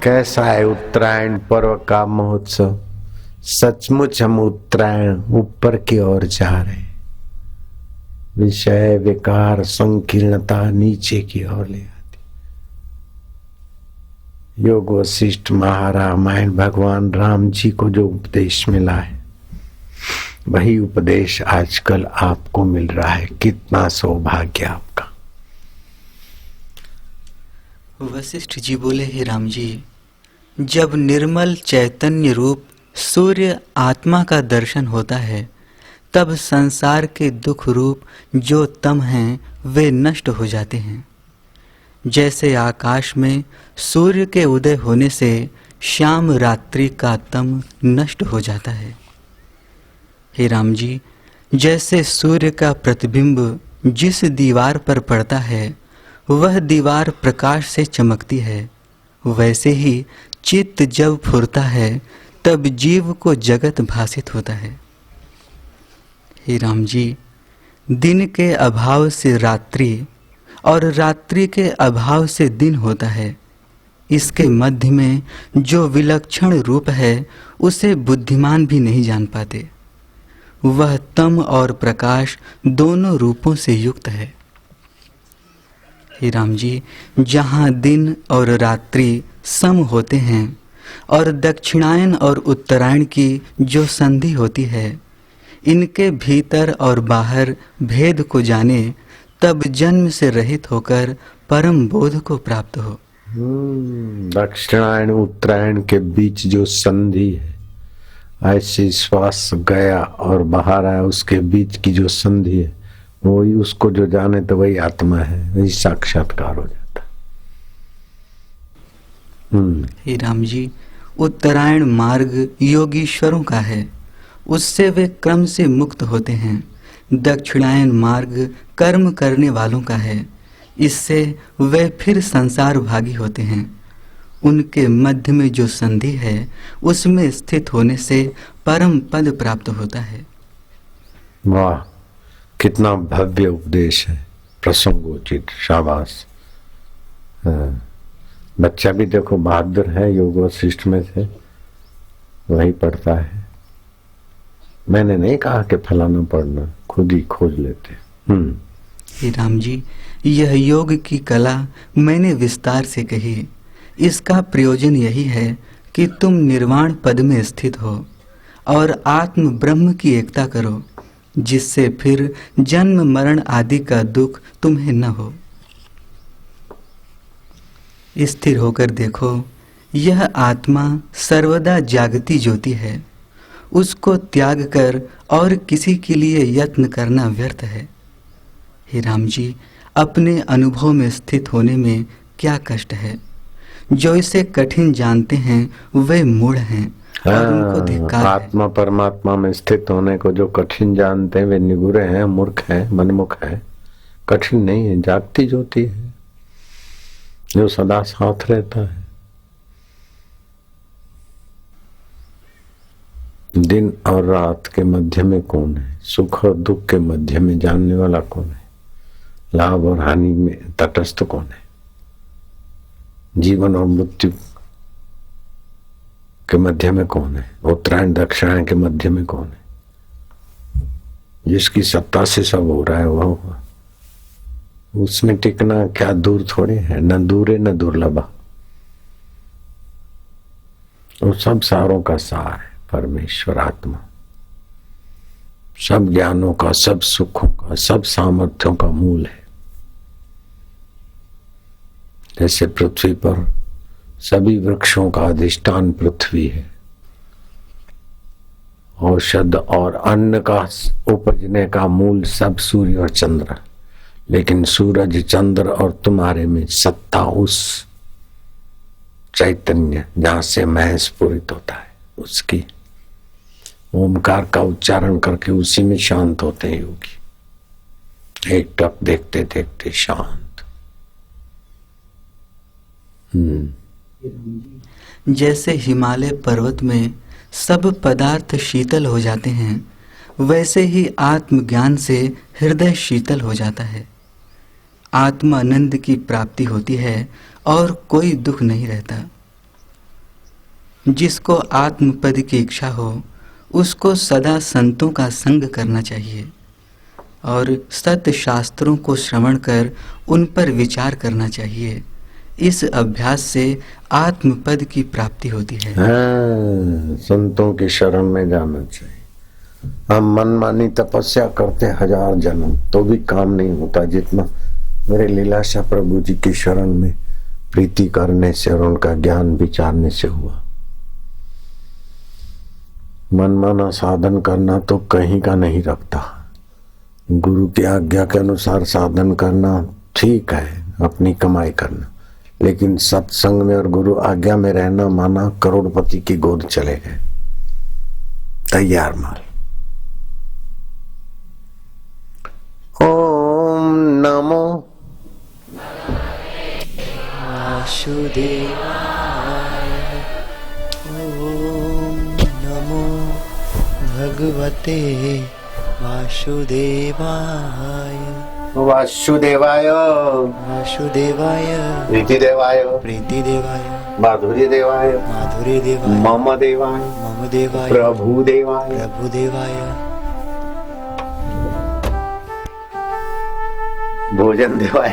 कैसा है उत्तरायण पर्व का महोत्सव। सचमुच हम उत्तरायण ऊपर की ओर जा रहे, विषय विकार संकीर्णता नीचे की ओर ले आती। योग वशिष्ठ महारामायण भगवान राम जी को जो उपदेश मिला है वही उपदेश आजकल आपको मिल रहा है। कितना सौभाग्य आपका। वशिष्ठ जी बोले, हे राम जी, जब निर्मल चैतन्य रूप सूर्य आत्मा का दर्शन होता है तब संसार के दुख रूप जो तम हैं वे नष्ट हो जाते हैं। जैसे आकाश में सूर्य के उदय होने से शाम रात्रि का तम नष्ट हो जाता है। हे राम जी, जैसे सूर्य का प्रतिबिंब जिस दीवार पर पड़ता है वह दीवार प्रकाश से चमकती है, वैसे ही चित्त जब फुरता है तब जीव को जगत भासित होता है। हे राम जी, दिन के अभाव से रात्रि और रात्रि के अभाव से दिन होता है। इसके मध्य में जो विलक्षण रूप है उसे बुद्धिमान भी नहीं जान पाते। वह तम और प्रकाश दोनों रूपों से युक्त है। हे राम जी, जहाँ दिन और रात्रि सम होते हैं और दक्षिणायन और उत्तरायण की जो संधि होती है, इनके भीतर और बाहर भेद को जाने तब जन्म से रहित होकर परम बोध को प्राप्त हो। दक्षिणायन उत्तरायण के बीच जो संधि है, ऐसे श्वास गया और बाहर आया, उसके बीच की जो संधि है वही उसको जो जाने तो वही आत्मा है, वही साक्षात्कार हो जाता। हे राम जी, उत्तरायण मार्ग योगीश्वरों का है, उससे वे क्रम से मुक्त होते हैं। दक्षिणायन मार्ग कर्म करने वालों का है, इससे वे फिर संसार भागी होते हैं। उनके मध्य में जो संधि है उसमें स्थित होने से परम पद प्राप्त होता है। वाह, कितना भव्य उपदेश है, प्रसंगोचित, शाबाश। बच्चा भी देखो बहादुर है, योग वशिष्ठ में से वही पढ़ता है। मैंने नहीं कहा कि फलाना पढ़ना, खुद ही खोज लेते। हे राम जी, यह योग की कला मैंने विस्तार से कही। इसका प्रयोजन यही है कि तुम निर्वाण पद में स्थित हो और आत्म ब्रह्म की एकता करो, जिससे फिर जन्म मरण आदि का दुख तुम्हें न हो। स्थिर होकर देखो, यह आत्मा सर्वदा जागती ज्योति है। उसको त्याग कर और किसी के लिए यत्न करना व्यर्थ है। हे राम जी, अपने अनुभव में स्थित होने में क्या कष्ट है। जो इसे कठिन जानते हैं वे मूढ़ हैं और उनको धिक्कार है। आत्मा परमात्मा में स्थित होने को जो कठिन जानते हैं वे निगुरे हैं, मूर्ख हैं, मनमुख हैं। कठिन नहीं है, जागती ज्योति है जो सदा साथ रहता है। दिन और रात के मध्य में कौन है? सुख और दुख के मध्य में जानने वाला कौन है? लाभ और हानि में तटस्थ कौन है? जीवन और मृत्यु के मध्य में कौन है? उत्तरायण दक्षिणायन के मध्य में कौन है? जिसकी सत्ता से सब हो रहा है वह हुआ। उसमें टिकना क्या दूर थोड़े है, न दूरे न दुर्लभा। वो सब सारों का सार है, परमेश्वर आत्मा। सब ज्ञानों का, सब सुखों का, सब सामर्थ्यों का मूल है। जैसे पृथ्वी पर सभी वृक्षों का अधिष्ठान पृथ्वी है, औषध और अन्न का उपजने का मूल सब सूर्य और चंद्र। लेकिन सूरज, चंद्र और तुम्हारे में सत्ता उस चैतन्य जहां से मैं स्फुरित होता है, उसकी ओमकार का उच्चारण करके उसी में शांत होते हैं योगी। एक टक देखते देखते शांत। जैसे हिमालय पर्वत में सब पदार्थ शीतल हो जाते हैं, वैसे ही आत्मज्ञान से हृदय शीतल हो जाता है। आत्मानंद की प्राप्ति होती है और कोई दुख नहीं रहता। जिसको आत्मपद की इच्छा हो उसको सदा संतों का संग करना चाहिए और सत्य शास्त्रों को श्रवण कर उन पर विचार करना चाहिए। इस अभ्यास से आत्मपद की प्राप्ति होती है। हाँ, संतों की शरण में जाना चाहिए। हम मनमानी तपस्या करते 1000 जन्म तो भी काम नहीं होता जितना मेरे लीलाशाह प्रभु जी की शरण में प्रीति करने से और उनका ज्ञान विचारने से हुआ। मनमाना साधन करना तो कहीं का नहीं रखता। गुरु की आज्ञा के अनुसार साधन करना ठीक है, अपनी कमाई करना, लेकिन सत्संग में और गुरु आज्ञा में रहना माना करोड़पति की गोद चले गए, तैयार माल। ओम नमो वासुदेवाय। ओम नमो भगवते वासुदेवाय। वासुदेवाय वासुदेवाय प्रीतिदेवाय प्रीतिदेवाय माधुर्यदेवाय माधुर्यदेवाय मम देवाय मम देवाय प्रभुदेवाय प्रभुदेवाय भोजन देवाय